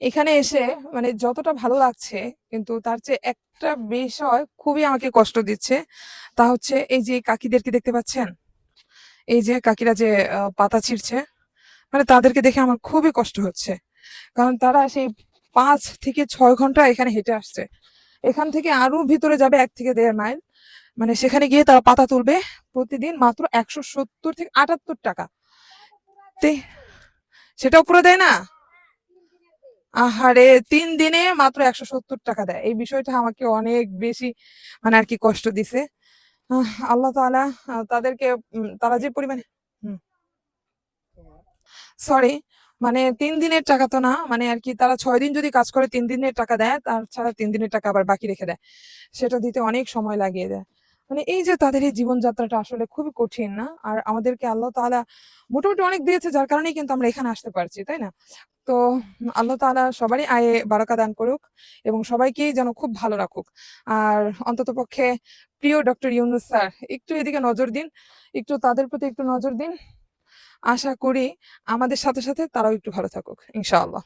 এখানে এসে মানে যতটা ভালো লাগছে, কিন্তু তার চেয়ে একটা বিষয় খুবই আমাকে কষ্ট দিচ্ছে। তা হচ্ছে এই যে কাকিদেরকে দেখতে পাচ্ছেন? এই যে কাকিরা যে পাতা ছিঁড়ছে, মানে তাদেরকে দেখে আমার খুবই কষ্ট হচ্ছে। কারণ তারা সেই ৫ থেকে ৬ ঘন্টা এখানে হেঁটে আসছে। এখান থেকে আরো ভিতরে যাবে ১ থেকে ১.৫ মাইল। মানে সেখানে গিয়ে তারা পাতা তুলবে। প্রতিদিন মাত্র ৳১৭০ থেকে ৳৭৮। তে সেটাও পুরো দেয় না? আহারে! ৩ দিনে মাত্র ৳১৭০ দেয়। এই বিষয়টা আমাকে অনেক বেশি মানে আরকি কষ্ট দিছে। আল্লাহ তাআলা তাদেরকে তারা যে পরিমাণে হুম, সরি, মানে ৩ দিনের টাকা তো না, মানে আরকি তারা ৬ দিন যদি কাজ করে ৩ দিনের টাকা দেয়, তাছাড়া ৩ দিনের টাকা আবার বাকি রেখে দেয়। সেটা দিতে অনেক সময় লাগিয়ে দেয়। মানে এই যে তাদের এই জীবনযাত্রাটা আসলে খুবই কঠিন না? আর আমাদেরকে আল্লাহ তাআলা মোটামুটি অনেক দিয়েছে, যার কারণেই কিন্তু আমরা এখানে আসতে পারছি, তাই না? তো আল্লাহ তাআলা সবারই আয়ে বারাকা দান করুক এবং সবাইকেই যেন খুব ভালো রাখুক। আর অন্ততপক্ষে প্রিয় ডক্টর ইউনূস স্যার একটু এদিকে নজর দিন। একটু তাদের প্রতি একটু নজর দিন। আশা করি আমাদের সাথে, সাথে তারাও একটু ভালো থাকুক। ইনশাআল্লাহ।